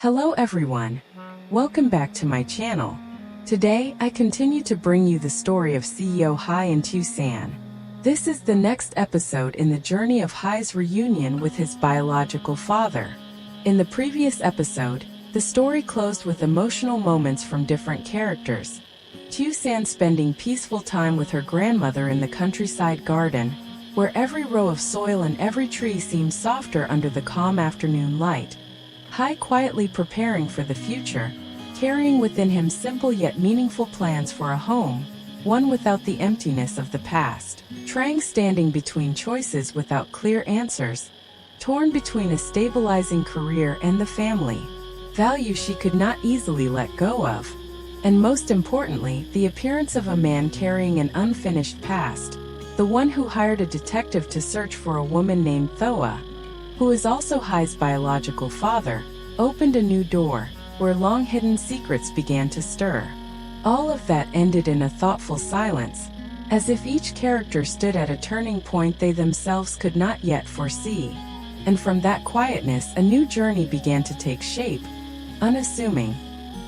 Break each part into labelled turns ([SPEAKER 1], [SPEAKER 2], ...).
[SPEAKER 1] Hello everyone. Welcome back to my channel. Today, I continue to bring you the story of CEO Hai and Tiểu San. This is the next episode in the journey of Hai's reunion with his biological father. In the previous episode, the story closed with emotional moments from different characters. Tiểu San spending peaceful time with her grandmother in the countryside garden, where every row of soil and every tree seemed softer under the calm afternoon light. Hai quietly preparing for the future, carrying within him simple yet meaningful plans for a home, one without the emptiness of the past. Trang standing between choices without clear answers, torn between a stabilizing career and the family, value she could not easily let go of, and most importantly, the appearance of a man carrying an unfinished past, the one who hired a detective to search for a woman named Thoa, who is also Hai's biological father, opened a new door, where long-hidden secrets began to stir. All of that ended in a thoughtful silence, as if each character stood at a turning point they themselves could not yet foresee. And from that quietness a new journey began to take shape, unassuming,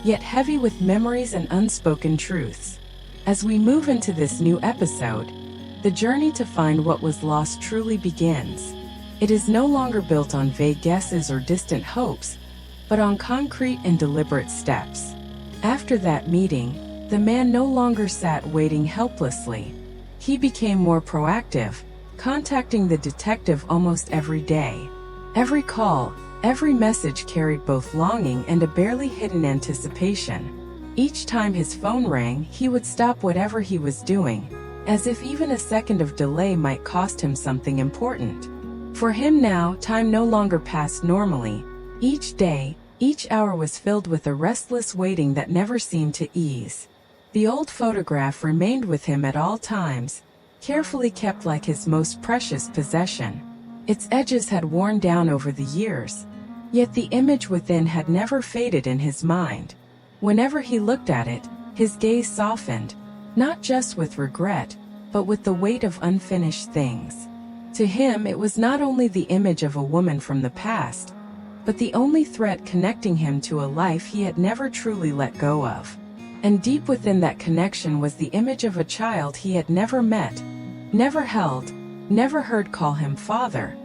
[SPEAKER 1] yet heavy with memories and unspoken truths. As we move into this new episode, the journey to find what was lost truly begins. It is no longer built on vague guesses or distant hopes, but on concrete and deliberate steps. After that meeting, the man no longer sat waiting helplessly. He became more proactive, contacting the detective almost every day. Every call, every message carried both longing and a barely hidden anticipation. Each time his phone rang, he would stop whatever he was doing, as if even a second of delay might cost him something important. For him now, time no longer passed normally. Each day, each hour was filled with a restless waiting that never seemed to ease. The old photograph remained with him at all times, carefully kept like his most precious possession. Its edges had worn down over the years, yet the image within had never faded in his mind. Whenever he looked at it, his gaze softened, not just with regret, but with the weight of unfinished things. To him it was not only the image of a woman from the past, but the only thread connecting him to a life he had never truly let go of. And deep within that connection was the image of a child he had never met, never held, never heard call him father,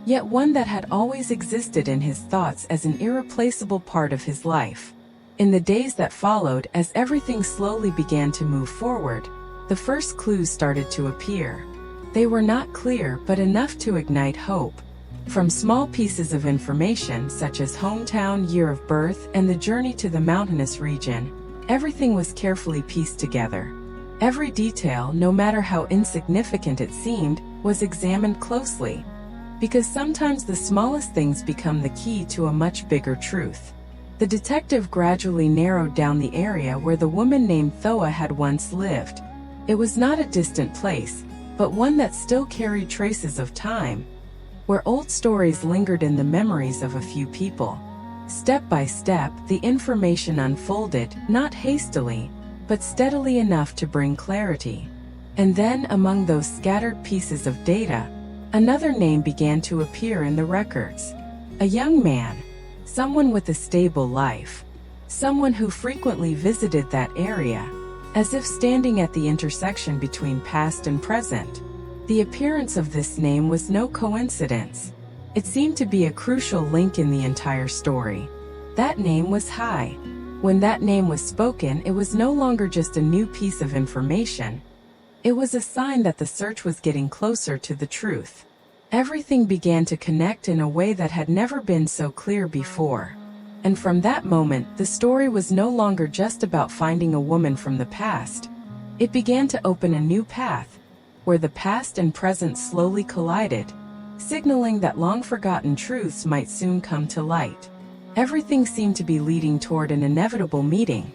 [SPEAKER 1] yet one that had always existed in his thoughts as an irreplaceable part of his life. In the days that followed, as everything slowly began to move forward, the first clues started to appear. They were not clear, but enough to ignite hope. From small pieces of information such as hometown, year of birth, and the journey to the mountainous region, everything was carefully pieced together. Every detail, no matter how insignificant it seemed, was examined closely, because sometimes the smallest things become the key to a much bigger truth. The detective gradually narrowed down the area where the woman named Thoa had once lived. It was not a distant place, but one that still carried traces of time, where old stories lingered in the memories of a few people. Step by step, the information unfolded, not hastily, but steadily enough to bring clarity. And then, among those scattered pieces of data, another name began to appear in the records. A young man, someone with a stable life, someone who frequently visited that area, as if standing at the intersection between past and present. The appearance of this name was no coincidence. It seemed to be a crucial link in the entire story. That name was Hai. When that name was spoken, it was no longer just a new piece of information. It was a sign that the search was getting closer to the truth. Everything began to connect in a way that had never been so clear before. And from that moment, the story was no longer just about finding a woman from the past. It began to open a new path, where the past and present slowly collided, signaling that long-forgotten truths might soon come to light. Everything seemed to be leading toward an inevitable meeting,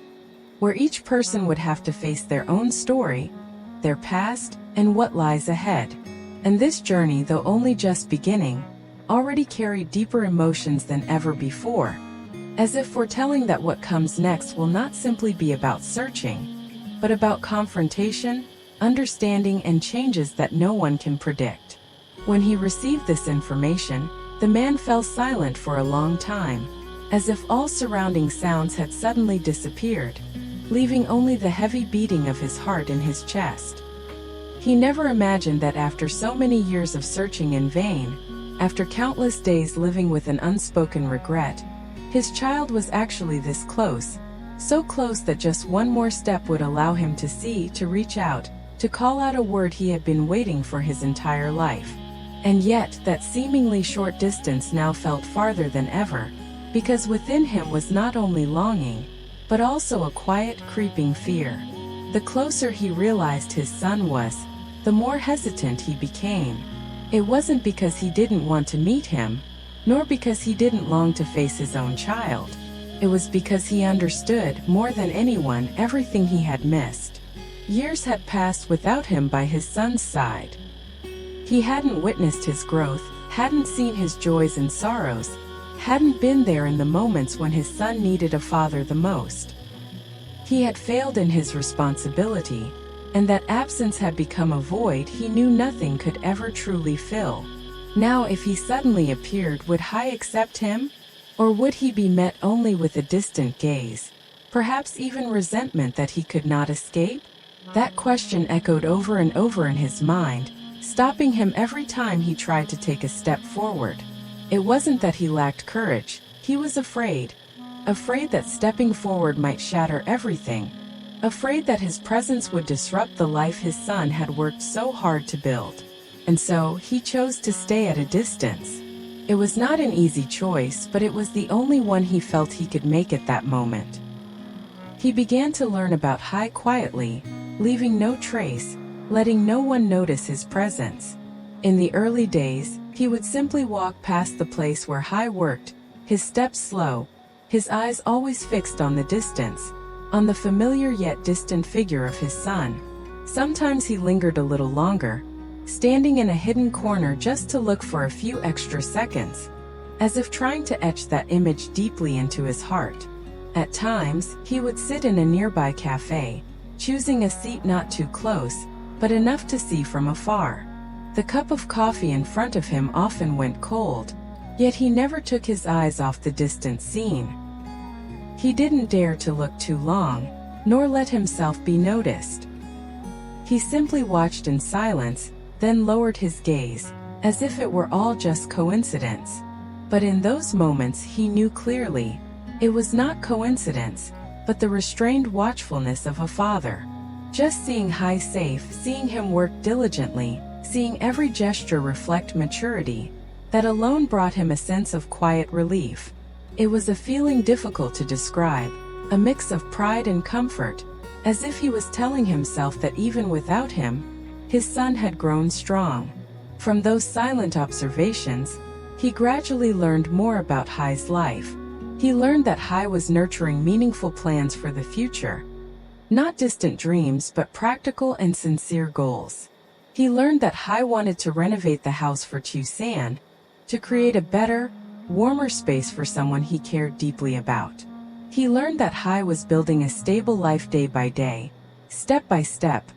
[SPEAKER 1] where each person would have to face their own story, their past, and what lies ahead. And this journey, though only just beginning, already carried deeper emotions than ever before, as if foretelling that what comes next will not simply be about searching, but about confrontation, understanding, and changes that no one can predict. When he received this information, the man fell silent for a long time, as if all surrounding sounds had suddenly disappeared, leaving only the heavy beating of his heart in his chest. He never imagined that after so many years of searching in vain, after countless days living with an unspoken regret, his child was actually this close, so close that just one more step would allow him to see, to reach out, to call out a word he had been waiting for his entire life. And yet, that seemingly short distance now felt farther than ever, because within him was not only longing, but also a quiet, creeping fear. The closer he realized his son was, the more hesitant he became. It wasn't because he didn't want to meet him, nor because he didn't long to face his own child. It was because he understood, more than anyone, everything he had missed. Years had passed without him by his son's side. He hadn't witnessed his growth, hadn't seen his joys and sorrows, hadn't been there in the moments when his son needed a father the most. He had failed in his responsibility, and that absence had become a void he knew nothing could ever truly fill. Now if he suddenly appeared, would Hai accept him? Or would he be met only with a distant gaze, perhaps even resentment that he could not escape? That question echoed over and over in his mind, stopping him every time he tried to take a step forward. It wasn't that he lacked courage, he was afraid. Afraid that stepping forward might shatter everything. Afraid that his presence would disrupt the life his son had worked so hard to build. And so, he chose to stay at a distance. It was not an easy choice, but it was the only one he felt he could make at that moment. He began to learn about Hai quietly, leaving no trace, letting no one notice his presence. In the early days, he would simply walk past the place where Hai worked, his steps slow, his eyes always fixed on the distance, on the familiar yet distant figure of his son. Sometimes he lingered a little longer, standing in a hidden corner just to look for a few extra seconds, as if trying to etch that image deeply into his heart. At times, he would sit in a nearby cafe, choosing a seat not too close, but enough to see from afar. The cup of coffee in front of him often went cold, yet he never took his eyes off the distant scene. He didn't dare to look too long, nor let himself be noticed. He simply watched in silence, then lowered his gaze, as if it were all just coincidence. But in those moments he knew clearly, it was not coincidence, but the restrained watchfulness of a father. Just seeing Hai safe, seeing him work diligently, seeing every gesture reflect maturity, that alone brought him a sense of quiet relief. It was a feeling difficult to describe, a mix of pride and comfort, as if he was telling himself that even without him, his son had grown strong. From those silent observations, he gradually learned more about Hai's life. He learned that Hai was nurturing meaningful plans for the future. Not distant dreams, but practical and sincere goals. He learned that Hai wanted to renovate the house for Tiểu San, to create a better, warmer space for someone he cared deeply about. He learned that Hai was building a stable life day by day, step by step,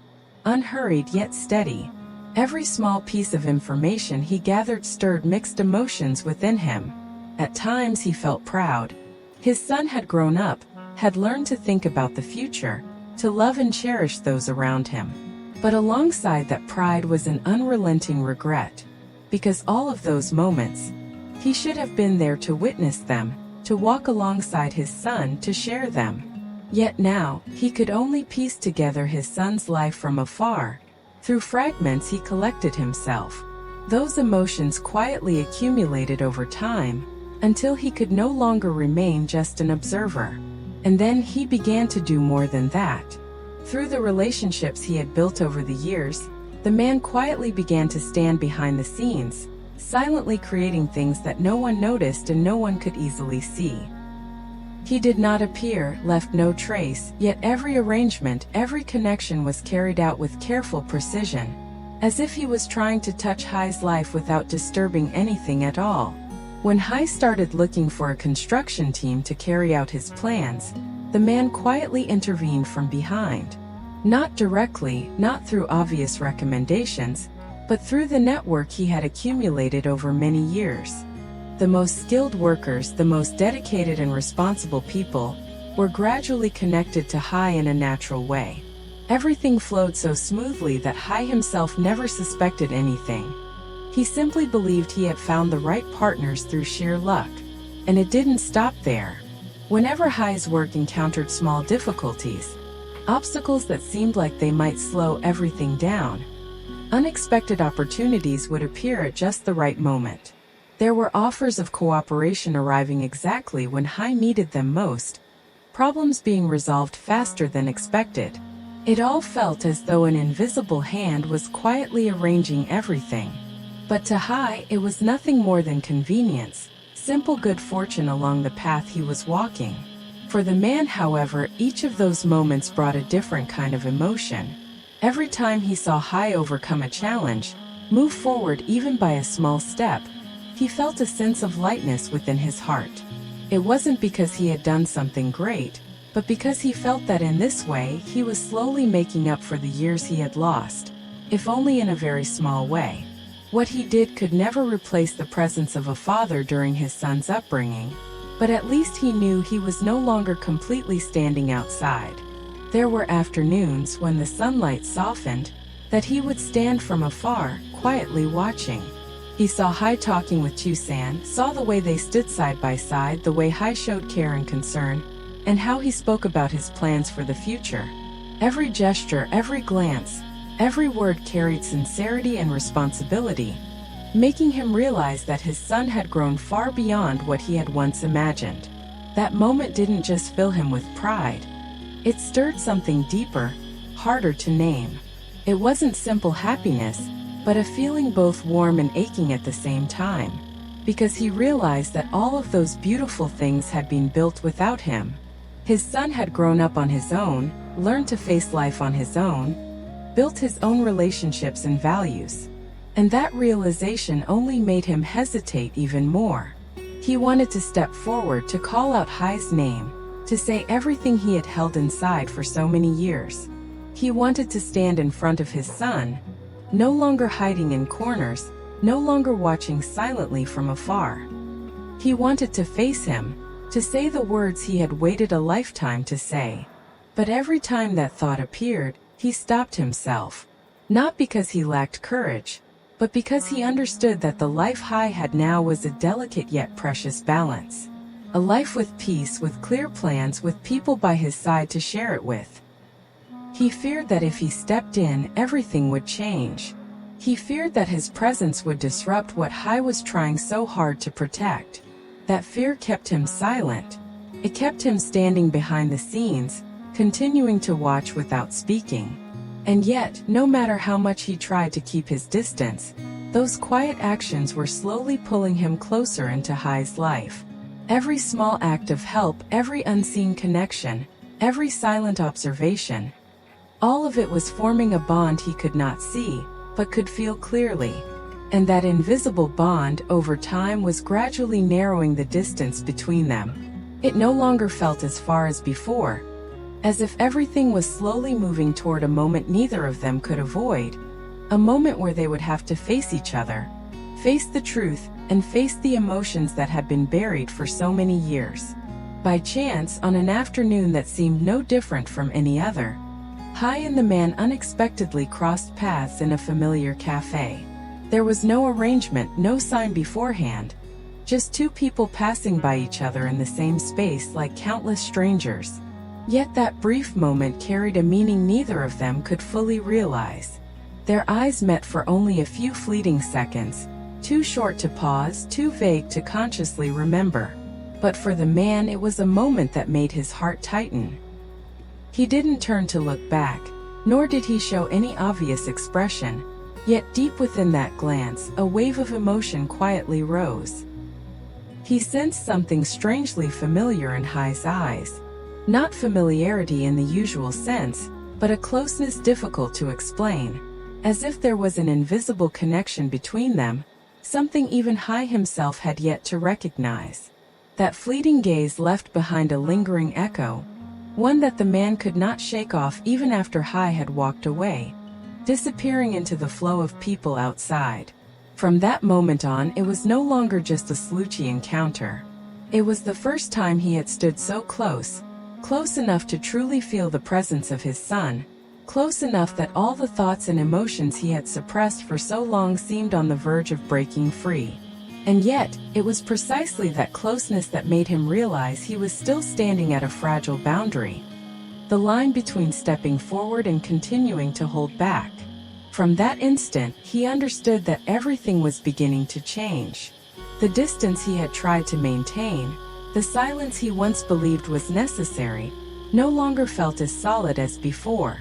[SPEAKER 1] unhurried yet steady. Every small piece of information he gathered stirred mixed emotions within him. At times he felt proud. His son had grown up, had learned to think about the future, to love and cherish those around him. But alongside that pride was an unrelenting regret. Because all of those moments, he should have been there to witness them, to walk alongside his son, to share them. Yet now, he could only piece together his son's life from afar. Through fragments he collected himself. Those emotions quietly accumulated over time, until he could no longer remain just an observer. And then he began to do more than that. Through the relationships he had built over the years, the man quietly began to stand behind the scenes, silently creating things that no one noticed and no one could easily see. He did not appear, left no trace, yet every arrangement, every connection was carried out with careful precision, as if he was trying to touch Hai's life without disturbing anything at all. When Hai started looking for a construction team to carry out his plans, the man quietly intervened from behind. Not directly, not through obvious recommendations, but through the network he had accumulated over many years. The most skilled workers, the most dedicated and responsible people, were gradually connected to Hai in a natural way. Everything flowed so smoothly that Hai himself never suspected anything. He simply believed he had found the right partners through sheer luck. And it didn't stop there. Whenever Hai's work encountered small difficulties, obstacles that seemed like they might slow everything down, unexpected opportunities would appear at just the right moment. There were offers of cooperation arriving exactly when Hai needed them most, problems being resolved faster than expected. It all felt as though an invisible hand was quietly arranging everything. But to Hai, it was nothing more than convenience, simple good fortune along the path he was walking. For the man, however, each of those moments brought a different kind of emotion. Every time he saw Hai overcome a challenge, move forward even by a small step, he felt a sense of lightness within his heart. It wasn't because he had done something great, but because he felt that in this way he was slowly making up for the years he had lost, if only in a very small way. What he did could never replace the presence of a father during his son's upbringing, but at least he knew he was no longer completely standing outside. There were afternoons when the sunlight softened, that he would stand from afar, quietly watching. He saw Hai talking with Tiểu San, saw the way they stood side by side, the way Hai showed care and concern, and how he spoke about his plans for the future. Every gesture, every glance, every word carried sincerity and responsibility, making him realize that his son had grown far beyond what he had once imagined. That moment didn't just fill him with pride. It stirred something deeper, harder to name. It wasn't simple happiness, but a feeling both warm and aching at the same time, because he realized that all of those beautiful things had been built without him. His son had grown up on his own, learned to face life on his own, built his own relationships and values. And that realization only made him hesitate even more. He wanted to step forward, to call out Hai's name, to say everything he had held inside for so many years. He wanted to stand in front of his son, no longer hiding in corners, no longer watching silently from afar. He wanted to face him, to say the words he had waited a lifetime to say. But every time that thought appeared, he stopped himself. Not because he lacked courage, but because he understood that the life Hai had now was a delicate yet precious balance. A life with peace, with clear plans, with people by his side to share it with. He feared that if he stepped in, everything would change. He feared that his presence would disrupt what Hai was trying so hard to protect. That fear kept him silent. It kept him standing behind the scenes, continuing to watch without speaking. And yet, no matter how much he tried to keep his distance, those quiet actions were slowly pulling him closer into Hai's life. Every small act of help, every unseen connection, every silent observation, all of it was forming a bond he could not see, but could feel clearly. And that invisible bond, over time, was gradually narrowing the distance between them. It no longer felt as far as before, as if everything was slowly moving toward a moment neither of them could avoid, a moment where they would have to face each other, face the truth, and face the emotions that had been buried for so many years. By chance, on an afternoon that seemed no different from any other, Hai and the man unexpectedly crossed paths in a familiar cafe. There was no arrangement, no sign beforehand, just two people passing by each other in the same space like countless strangers. Yet that brief moment carried a meaning neither of them could fully realize. Their eyes met for only a few fleeting seconds, too short to pause, too vague to consciously remember. But for the man it was a moment that made his heart tighten. He didn't turn to look back, nor did he show any obvious expression, yet deep within that glance, a wave of emotion quietly rose. He sensed something strangely familiar in Hai's eyes. Not familiarity in the usual sense, but a closeness difficult to explain, as if there was an invisible connection between them, something even Hai himself had yet to recognize. That fleeting gaze left behind a lingering echo, one that the man could not shake off even after Hai had walked away, disappearing into the flow of people outside. From that moment on, it was no longer just a sleuthy encounter. It was the first time he had stood so close, close enough to truly feel the presence of his son, close enough that all the thoughts and emotions he had suppressed for so long seemed on the verge of breaking free. And yet, it was precisely that closeness that made him realize he was still standing at a fragile boundary. The line between stepping forward and continuing to hold back. From that instant, he understood that everything was beginning to change. The distance he had tried to maintain, the silence he once believed was necessary, no longer felt as solid as before.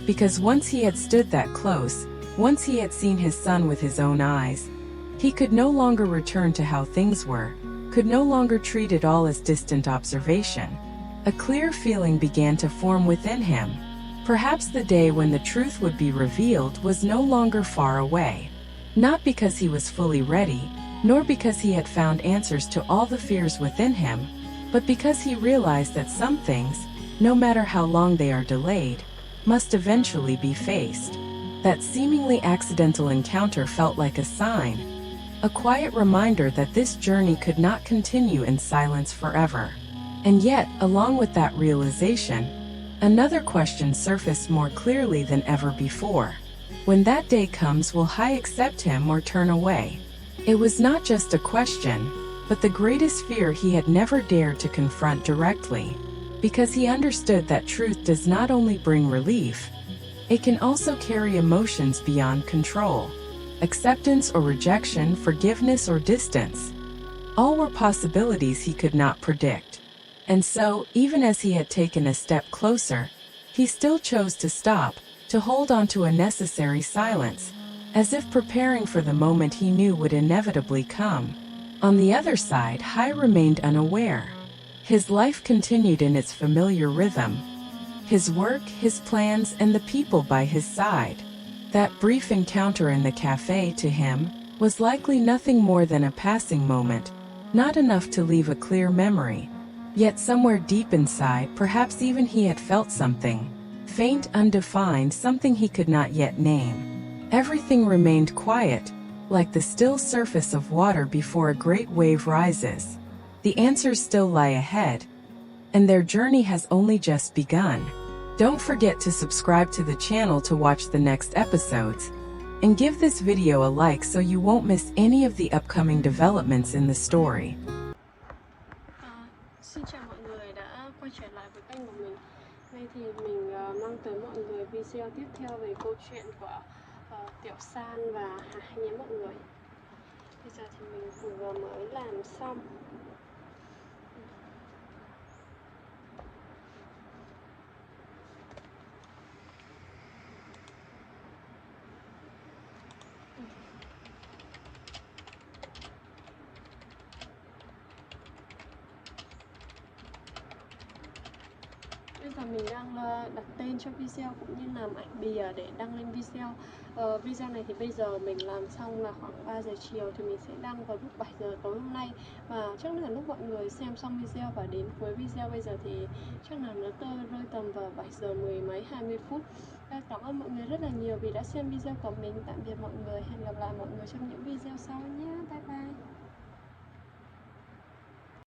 [SPEAKER 1] Because once he had stood that close, once he had seen his son with his own eyes, he could no longer return to how things were, could no longer treat it all as distant observation. A clear feeling began to form within him. Perhaps the day when the truth would be revealed was no longer far away. Not because he was fully ready, nor because he had found answers to all the fears within him, but because he realized that some things, no matter how long they are delayed, must eventually be faced. That seemingly accidental encounter felt like a sign, a quiet reminder that this journey could not continue in silence forever. And yet, along with that realization, another question surfaced more clearly than ever before. When that day comes, will Hai accept him or turn away? It was not just a question, but the greatest fear he had never dared to confront directly, because he understood that truth does not only bring relief, it can also carry emotions beyond control. Acceptance or rejection, forgiveness or distance. All were possibilities he could not predict. And so, even as he had taken a step closer, he still chose to stop, to hold on to a necessary silence, as if preparing for the moment he knew would inevitably come. On the other side, Hai remained unaware. His life continued in its familiar rhythm. His work, his plans, and the people by his side. That brief encounter in the cafe to him was likely nothing more than a passing moment, not enough to leave a clear memory. Yet somewhere deep inside, perhaps even he had felt something, faint, undefined, something he could not yet name. Everything remained quiet, like the still surface of water before a great wave rises. The answers still lie ahead, and their journey has only just begun. Don't forget to subscribe to the channel to watch the next episodes, and give this video a like so you won't miss any of the upcoming developments in the story.
[SPEAKER 2] Xin chào mọi người đã quay trở lại với kênh của mình. Nay thì mình mang tới mọi người video tiếp theo về câu chuyện của Tiểu San và Hải nhé mọi người. Bây giờ thì mình vừa mới làm xong. Bây giờ mình đang đặt tên cho video cũng như làm ảnh bìa để đăng lên video. Video này thì bây giờ mình làm xong là khoảng 3 giờ chiều thì mình sẽ đăng vào lúc 7 giờ tối hôm nay. Và chắc là lúc mọi người xem xong video và đến cuối video bây giờ thì chắc là nó rơi tầm vào 7 giờ 10 mấy 20 phút. Cảm ơn mọi người rất là nhiều vì đã xem video của mình. Tạm biệt mọi người, hẹn gặp lại mọi người trong những video sau nhé. Bye bye.